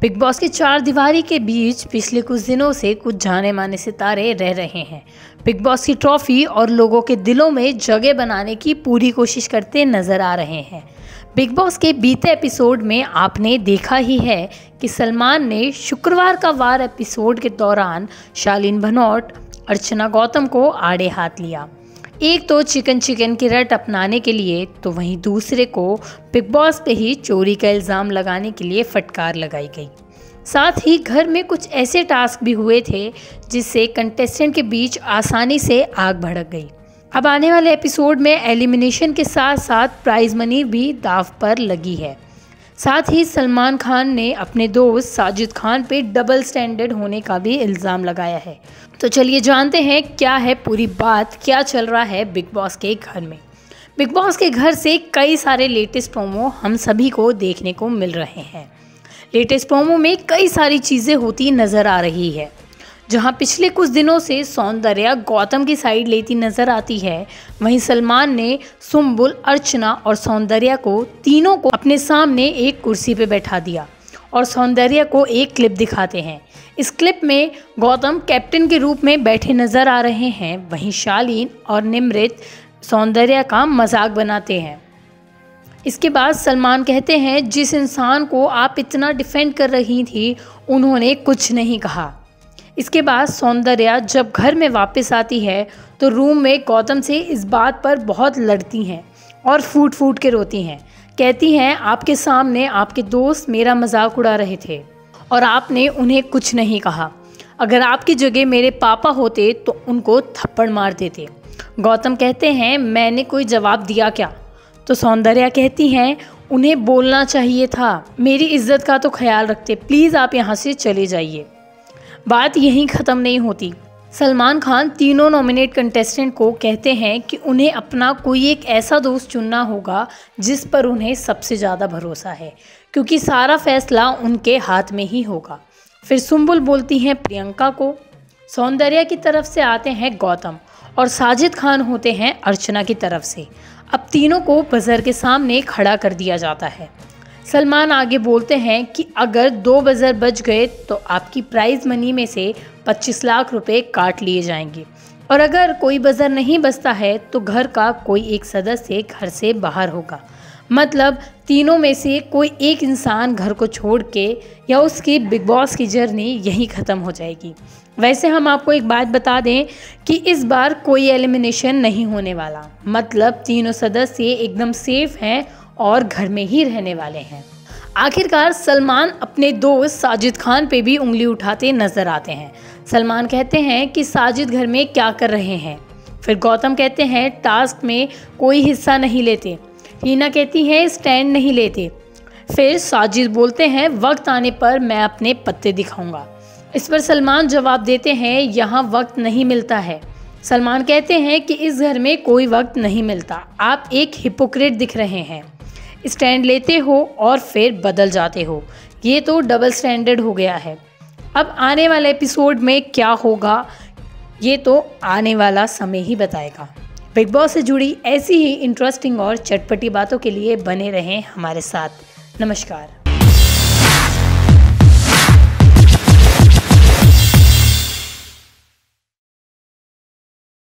Big boss की चार दीवारी के बीच पिछले कुछ दिनों से कुछ जाने माने सितारे रह रहे हैं। बिग बॉस की ट्रॉफी और लोगों के दिलों में जगह बनाने की पूरी कोशिश करते नजर आ रहे हैं। बिग बॉस के बीते एपिसोड में आपने देखा ही है कि सलमान ने शुक्रवार का वार एपिसोड के दौरान शालीन भनोट, अर्चना गौतम को आड़े हाथ लिया। एक तो चिकन की रट अपनाने के लिए, तो वहीं दूसरे को बिग बॉस पे ही चोरी का इल्ज़ाम लगाने के लिए फटकार लगाई गई। साथ ही घर में कुछ ऐसे टास्क भी हुए थे जिससे कंटेस्टेंट के बीच आसानी से आग भड़क गई। अब आने वाले एपिसोड में एलिमिनेशन के साथ साथ प्राइज मनी भी दांव पर लगी है। साथ ही सलमान खान ने अपने दोस्त साजिद खान पे डबल स्टैंडर्ड होने का भी इल्ज़ाम लगाया है। तो चलिए जानते हैं क्या है पूरी बात, क्या चल रहा है बिग बॉस के घर में। बिग बॉस के घर से कई सारे लेटेस्ट प्रोमो हम सभी को देखने को मिल रहे हैं। लेटेस्ट प्रोमो में कई सारी चीज़ें होती नज़र आ रही है। जहां पिछले कुछ दिनों से सौंदर्या गौतम की साइड लेती नजर आती है, वहीं सलमान ने सुम्बुल, अर्चना और सौंदर्या को तीनों को अपने सामने एक कुर्सी पे बैठा दिया और सौंदर्या को एक क्लिप दिखाते हैं। इस क्लिप में गौतम कैप्टन के रूप में बैठे नजर आ रहे हैं, वहीं शालीन और निमृत सौंदर्या का मजाक बनाते हैं। इसके बाद सलमान कहते हैं, जिस इंसान को आप इतना डिफेंड कर रही थी उन्होंने कुछ नहीं कहा। इसके बाद सौंदर्या जब घर में वापस आती है तो रूम में गौतम से इस बात पर बहुत लड़ती हैं और फूट फूट के रोती हैं। कहती हैं, आपके सामने आपके दोस्त मेरा मजाक उड़ा रहे थे और आपने उन्हें कुछ नहीं कहा। अगर आपकी जगह मेरे पापा होते तो उनको थप्पड़ मार देते। गौतम कहते हैं, मैंने कोई जवाब दिया क्या? तो सौंदर्या कहती हैं, उन्हें बोलना चाहिए था, मेरी इज्जत का तो ख्याल रखते, प्लीज़ आप यहाँ से चले जाइए। बात यहीं ख़त्म नहीं होती। सलमान खान तीनों नॉमिनेट कंटेस्टेंट को कहते हैं कि उन्हें अपना कोई एक ऐसा दोस्त चुनना होगा जिस पर उन्हें सबसे ज़्यादा भरोसा है, क्योंकि सारा फैसला उनके हाथ में ही होगा। फिर सुम्बुल बोलती हैं प्रियंका को, सौंदर्या की तरफ से आते हैं गौतम और साजिद खान होते हैं अर्चना की तरफ से। अब तीनों को बजर के सामने खड़ा कर दिया जाता है। सलमान आगे बोलते हैं कि अगर 2 बजर बच गए तो आपकी प्राइज़ मनी में से 25 लाख रुपए काट लिए जाएंगे और अगर कोई बजर नहीं बचता है तो घर का कोई एक सदस्य घर से बाहर होगा। मतलब तीनों में से कोई एक इंसान घर को छोड़ के या उसकी बिग बॉस की जर्नी यहीं ख़त्म हो जाएगी। वैसे हम आपको एक बात बता दें कि इस बार कोई एलिमिनेशन नहीं होने वाला। मतलब तीनों सदस्य एकदम सेफ हैं और घर में ही रहने वाले हैं। आखिरकार सलमान अपने दोस्त साजिद खान पे भी उंगली उठाते नजर आते हैं। सलमान कहते हैं कि साजिद घर में क्या कर रहे हैं। फिर गौतम कहते हैं, टास्क में कोई हिस्सा नहीं लेते। हीना कहती है, स्टैंड नहीं लेते। फिर साजिद बोलते हैं, वक्त आने पर मैं अपने पत्ते दिखाऊंगा। इस पर सलमान जवाब देते हैं, यहाँ वक्त नहीं मिलता है। सलमान कहते हैं कि इस घर में कोई वक्त नहीं मिलता, आप एक हिपोक्रेट दिख रहे हैं। स्टैंड लेते हो और फिर बदल जाते हो, ये तो डबल स्टैंडर्ड हो गया है। अब आने वाले एपिसोड में क्या होगा ये तो आने वाला समय ही बताएगा। बिग बॉस से जुड़ी ऐसी ही इंटरेस्टिंग और चटपटी बातों के लिए बने रहें हमारे साथ। नमस्कार।